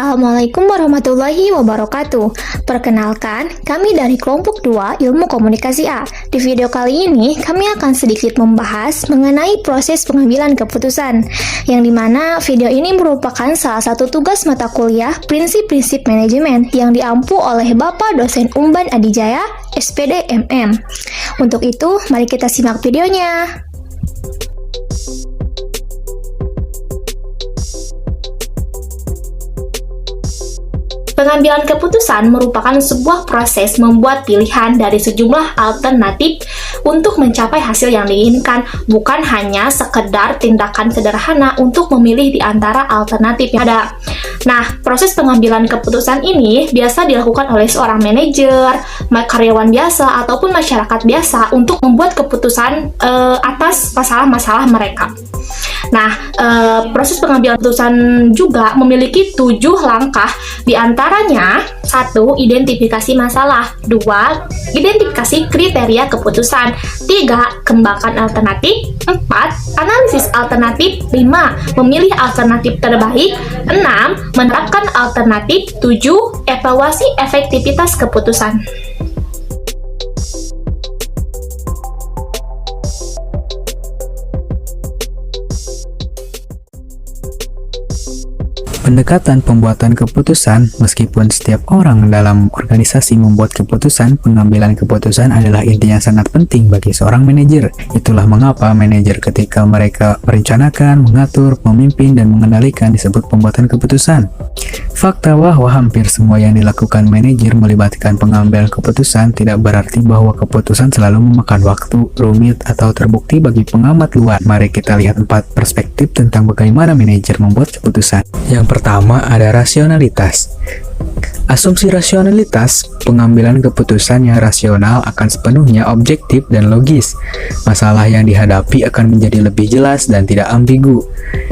Assalamualaikum warahmatullahi wabarakatuh. Perkenalkan, kami dari kelompok 2 Ilmu Komunikasi A. Di video kali ini, kami akan sedikit membahas mengenai proses pengambilan keputusan, yang dimana video ini merupakan salah satu tugas mata kuliah Prinsip-Prinsip Manajemen yang diampu oleh Bapak Dosen Umban Adijaya, SPD MM. Untuk itu, mari kita simak videonya. Pengambilan keputusan merupakan sebuah proses membuat pilihan dari sejumlah alternatif untuk mencapai hasil yang diinginkan, bukan hanya sekedar tindakan sederhana untuk memilih di antara alternatif yang ada. Nah, proses pengambilan keputusan ini biasa dilakukan oleh seorang manajer, karyawan biasa, ataupun masyarakat biasa untuk membuat keputusan atas masalah-masalah mereka. Nah, proses pengambilan keputusan juga memiliki 7 langkah, di antaranya 1. Identifikasi masalah, 2. Identifikasi kriteria keputusan, 3. Kembangkan alternatif, 4. Analisis alternatif, 5. Memilih alternatif terbaik, 6. Menerapkan alternatif, 7. Evaluasi efektivitas keputusan. Pendekatan pembuatan keputusan, meskipun setiap orang dalam organisasi membuat keputusan, pengambilan keputusan adalah inti yang sangat penting bagi seorang manajer. Itulah mengapa manajer ketika mereka merencanakan, mengatur, memimpin, dan mengendalikan disebut pembuatan keputusan. Fakta bahwa hampir semua yang dilakukan manajer melibatkan pengambilan keputusan tidak berarti bahwa keputusan selalu memakan waktu, rumit, atau terbukti bagi pengamat luar. Mari kita lihat 4 perspektif tentang bagaimana manajer membuat keputusan. Yang pertama ada rasionalitas. Asumsi rasionalitas, pengambilan keputusan yang rasional akan sepenuhnya objektif dan logis. Masalah yang dihadapi akan menjadi lebih jelas dan tidak ambigu.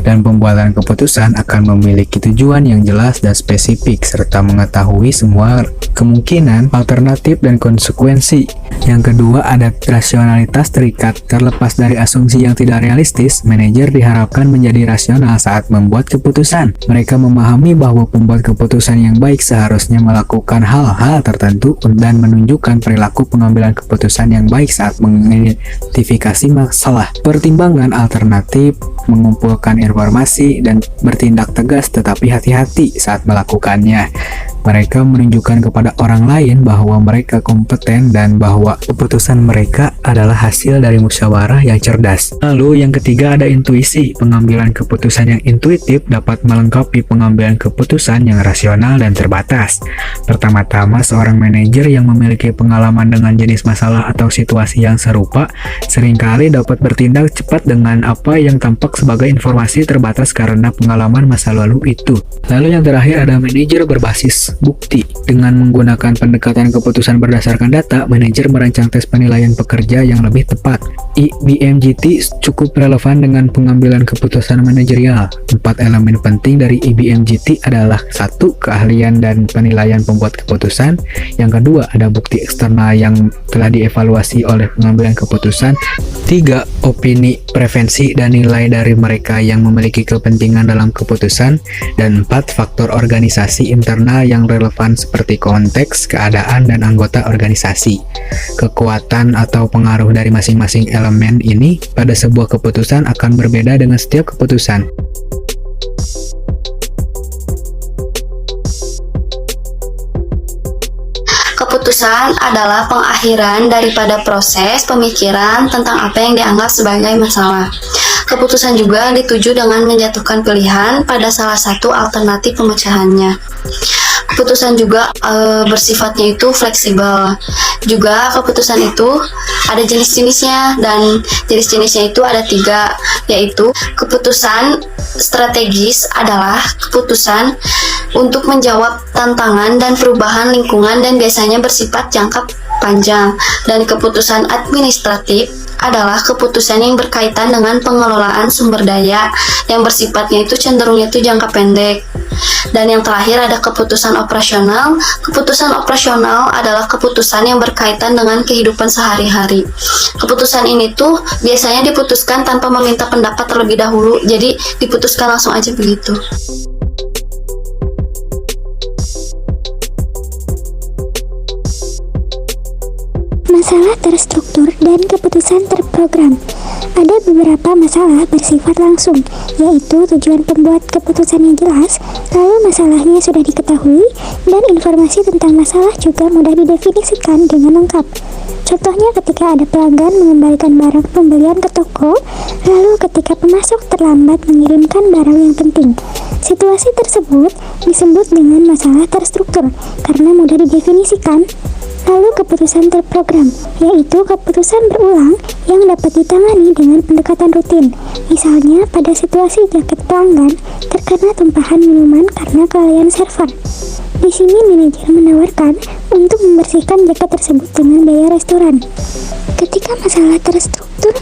Dan pembuatan keputusan akan memiliki tujuan yang jelas dan spesifik, serta mengetahui semua kemungkinan, alternatif, dan konsekuensi. Yang kedua ada rasionalitas terikat. Terlepas dari asumsi yang tidak realistis, manajer diharapkan menjadi rasional saat membuat keputusan. Mereka memahami bahwa pembuat keputusan yang baik seharusnya melakukan hal-hal tertentu dan menunjukkan perilaku pengambilan keputusan yang baik saat mengidentifikasi masalah, pertimbangan alternatif, mengumpulkan informasi, dan bertindak tegas tetapi hati-hati saat melakukannya. Mereka menunjukkan kepada orang lain bahwa mereka kompeten dan bahwa keputusan mereka adalah hasil dari musyawarah yang cerdas. Lalu yang ketiga ada intuisi. Pengambilan keputusan yang intuitif dapat melengkapi pengambilan keputusan yang rasional dan terbatas. Pertama-tama, seorang manajer yang memiliki pengalaman dengan jenis masalah atau situasi yang serupa seringkali dapat bertindak cepat dengan apa yang tampak sebagai informasi terbatas karena pengalaman masa lalu itu. Lalu yang terakhir ada manajer berbasis bukti. Dengan menggunakan pendekatan keputusan berdasarkan data, manajer merancang tes penilaian pekerja yang lebih tepat. IBMGT cukup relevan dengan pengambilan keputusan manajerial. 4 elemen penting dari IBMGT adalah 1. Keahlian dan penilaian pembuat keputusan. Yang kedua, ada bukti eksternal yang telah dievaluasi oleh pengambilan keputusan. 3. Opini, preferensi, dan nilai dari mereka yang memiliki kepentingan dalam keputusan. Dan 4. Faktor organisasi internal yang relevan seperti konteks, keadaan, dan anggota organisasi. Kekuatan atau pengaruh dari masing-masing elemen ini pada sebuah keputusan akan berbeda dengan setiap keputusan. Keputusan adalah pengakhiran daripada proses pemikiran tentang apa yang dianggap sebagai masalah. Keputusan juga dituju dengan menjatuhkan pilihan pada salah satu alternatif pemecahannya. Keputusan juga bersifatnya itu fleksibel. Juga keputusan itu ada jenis-jenisnya, dan jenis-jenisnya itu ada 3, yaitu keputusan strategis adalah keputusan untuk menjawab tantangan dan perubahan lingkungan dan biasanya bersifat jangka panjang. Dan keputusan administratif adalah keputusan yang berkaitan dengan pengelolaan sumber daya yang bersifatnya itu cenderungnya itu jangka pendek. Dan yang terakhir ada keputusan operasional. Keputusan operasional adalah keputusan yang berkaitan dengan kehidupan sehari-hari. Keputusan ini tuh biasanya diputuskan tanpa meminta pendapat terlebih dahulu, jadi diputuskan langsung aja begitu. Masalah terstruktur dan keputusan terprogram. Ada beberapa masalah bersifat langsung, yaitu tujuan pembuat keputusannya jelas, lalu masalahnya sudah diketahui, dan informasi tentang masalah juga mudah didefinisikan dengan lengkap. Contohnya ketika ada pelanggan mengembalikan barang pembelian ke toko, lalu ketika pemasok terlambat mengirimkan barang yang penting. Situasi tersebut disebut dengan masalah terstruktur karena mudah didefinisikan. Lalu keputusan terprogram, yaitu keputusan berulang yang dapat ditangani dengan pendekatan rutin. Misalnya pada situasi jaket pelanggan terkena tumpahan minuman karena kelalaian server. Di sini manajer menawarkan untuk membersihkan jaket tersebut dengan biaya restoran. Ketika masalah terstruktur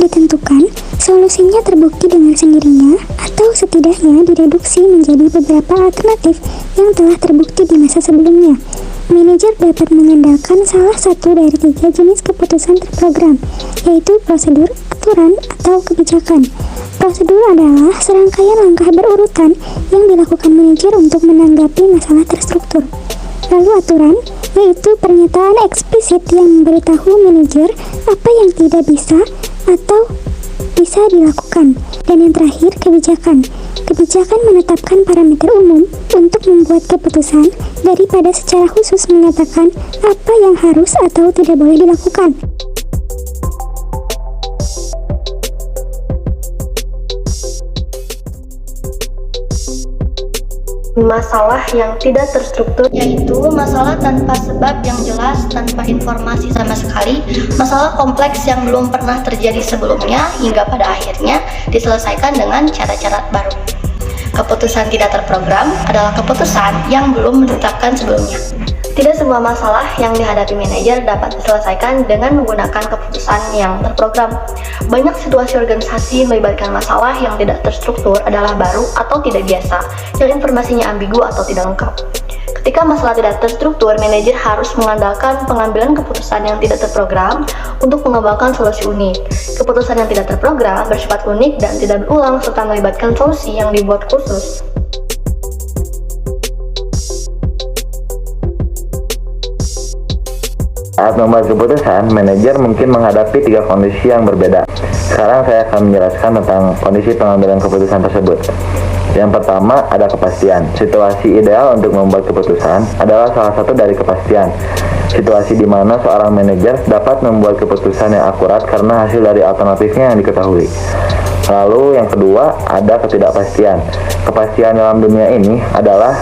ditentukan, solusinya terbukti dengan sendirinya atau setidaknya direduksi menjadi beberapa alternatif yang telah terbukti di masa sebelumnya. Manajer dapat mengandalkan salah satu dari 3 jenis keputusan terprogram, yaitu prosedur, aturan, atau kebijakan. Prosedur adalah serangkaian langkah berurutan yang dilakukan manajer untuk menanggapi masalah terstruktur. Lalu aturan, yaitu pernyataan eksplisit yang memberitahu manajer apa yang tidak bisa atau bisa dilakukan. Dan yang terakhir, kebijakan. Kebijakan menetapkan parameter umum untuk membuat keputusan daripada secara khusus mengatakan apa yang harus atau tidak boleh dilakukan. Masalah yang tidak terstruktur yaitu masalah tanpa sebab yang jelas, tanpa informasi sama sekali, masalah kompleks yang belum pernah terjadi sebelumnya hingga pada akhirnya diselesaikan dengan cara-cara baru. Keputusan tidak terprogram adalah keputusan yang belum ditetapkan sebelumnya. Tidak semua masalah yang dihadapi manajer dapat diselesaikan dengan menggunakan keputusan yang terprogram. Banyak situasi organisasi melibatkan masalah yang tidak terstruktur adalah baru atau tidak biasa, yang informasinya ambigu atau tidak lengkap. Ketika masalah tidak terstruktur, manajer harus mengandalkan pengambilan keputusan yang tidak terprogram untuk mengembangkan solusi unik. Keputusan yang tidak terprogram bersifat unik dan tidak berulang serta melibatkan solusi yang dibuat khusus. Saat membuat keputusan, manajer mungkin menghadapi 3 kondisi yang berbeda. Sekarang saya akan menjelaskan tentang kondisi pengambilan keputusan tersebut. Yang pertama, ada kepastian. Situasi ideal untuk membuat keputusan adalah salah satu dari kepastian. Situasi di mana seorang manajer dapat membuat keputusan yang akurat karena hasil dari alternatifnya yang diketahui. Lalu yang kedua, ada ketidakpastian. Kepastian dalam dunia ini adalah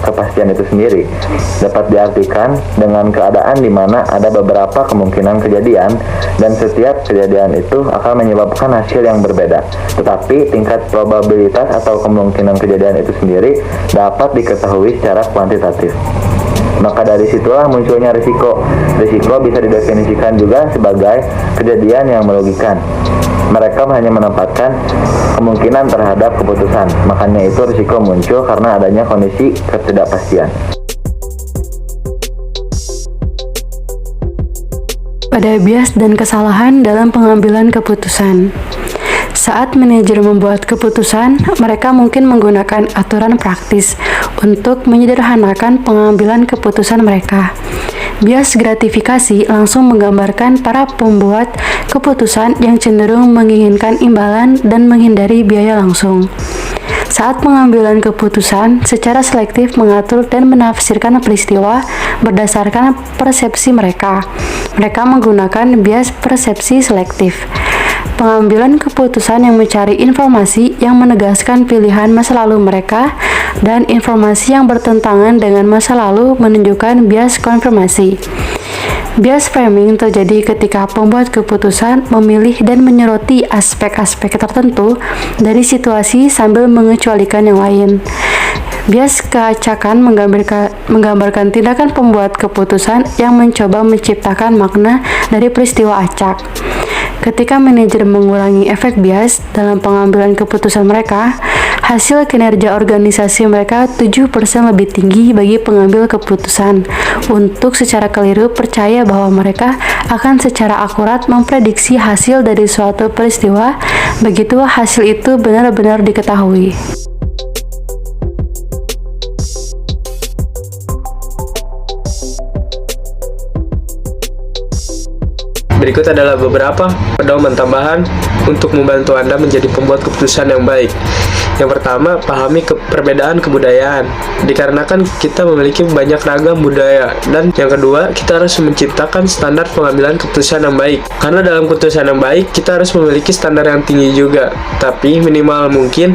kepastian itu sendiri. Dapat diartikan dengan keadaan di mana ada beberapa kemungkinan kejadian dan setiap kejadian itu akan menyebabkan hasil yang berbeda. Tetapi tingkat probabilitas atau kemungkinan kejadian itu sendiri dapat diketahui secara kuantitatif. Maka dari situlah munculnya risiko. Risiko bisa didefinisikan juga sebagai kejadian yang merugikan. Mereka hanya menempatkan kemungkinan terhadap keputusan. Makanya itu risiko muncul karena adanya kondisi ketidakpastian. Pada bias dan kesalahan dalam pengambilan keputusan. Saat manajer membuat keputusan, mereka mungkin menggunakan aturan praktis untuk menyederhanakan pengambilan keputusan mereka. Bias gratifikasi langsung menggambarkan para pembuat keputusan yang cenderung menginginkan imbalan dan menghindari biaya langsung. Saat pengambilan keputusan, secara selektif mengatur dan menafsirkan peristiwa berdasarkan persepsi mereka. Mereka menggunakan bias persepsi selektif. Pengambilan keputusan yang mencari informasi yang menegaskan pilihan masa lalu mereka dan informasi yang bertentangan dengan masa lalu menunjukkan bias konfirmasi. Bias framing terjadi ketika pembuat keputusan memilih dan menyoroti aspek-aspek tertentu dari situasi sambil mengecualikan yang lain. Bias keacakan menggambarkan tindakan pembuat keputusan yang mencoba menciptakan makna dari peristiwa acak. Ketika manajer mengurangi efek bias dalam pengambilan keputusan mereka, hasil kinerja organisasi mereka 7% lebih tinggi bagi pengambil keputusan untuk secara keliru percaya bahwa mereka akan secara akurat memprediksi hasil dari suatu peristiwa begitu hasil itu benar-benar diketahui. Berikut adalah beberapa pedoman tambahan untuk membantu Anda menjadi pembuat keputusan yang baik. Yang pertama, pahami perbedaan kebudayaan, dikarenakan kita memiliki banyak ragam budaya. Dan yang kedua, kita harus menciptakan standar pengambilan keputusan yang baik. Karena dalam keputusan yang baik, kita harus memiliki standar yang tinggi juga. Tapi minimal mungkin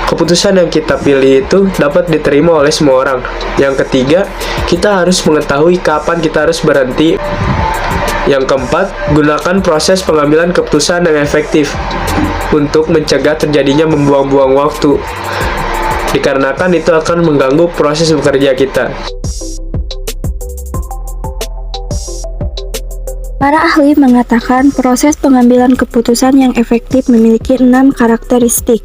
keputusan yang kita pilih itu dapat diterima oleh semua orang. Yang ketiga, kita harus mengetahui kapan kita harus berhenti. Yang keempat, gunakan proses pengambilan keputusan yang efektif untuk mencegah terjadinya membuang-buang waktu, dikarenakan itu akan mengganggu proses bekerja kita. Para ahli mengatakan proses pengambilan keputusan yang efektif memiliki 6 karakteristik.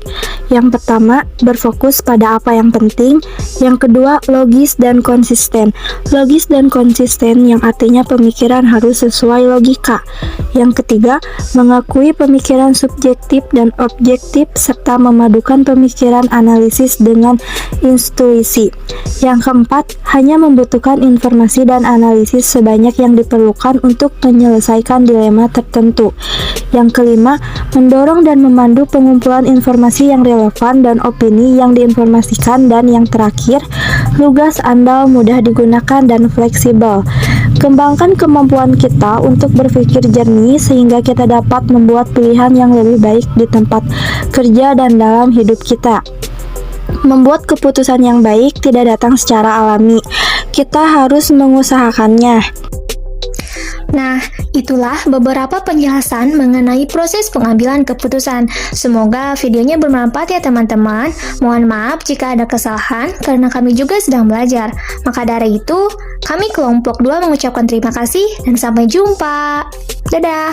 Yang pertama, berfokus pada apa yang penting. Yang kedua, logis dan konsisten. Logis dan konsisten yang artinya pemikiran harus sesuai logika. Yang ketiga, mengakui pemikiran subjektif dan objektif serta memadukan pemikiran analisis dengan intuisi. Yang keempat, hanya membutuhkan informasi dan analisis sebanyak yang diperlukan untuk menyelesaikan dilema tertentu. Yang kelima, mendorong dan memandu pengumpulan informasi yang relevan dan opini yang diinformasikan. Dan yang terakhir, lugas, andal, mudah digunakan, dan fleksibel. Kembangkan kemampuan kita untuk berpikir jernih sehingga kita dapat membuat pilihan yang lebih baik di tempat kerja dan dalam hidup kita. Membuat keputusan yang baik tidak datang secara alami. Kita harus mengusahakannya. Nah, itulah beberapa penjelasan mengenai proses pengambilan keputusan. Semoga videonya bermanfaat ya teman-teman. Mohon maaf jika ada kesalahan karena kami juga sedang belajar. Maka dari itu, kami kelompok 2 mengucapkan terima kasih dan sampai jumpa. Dadah!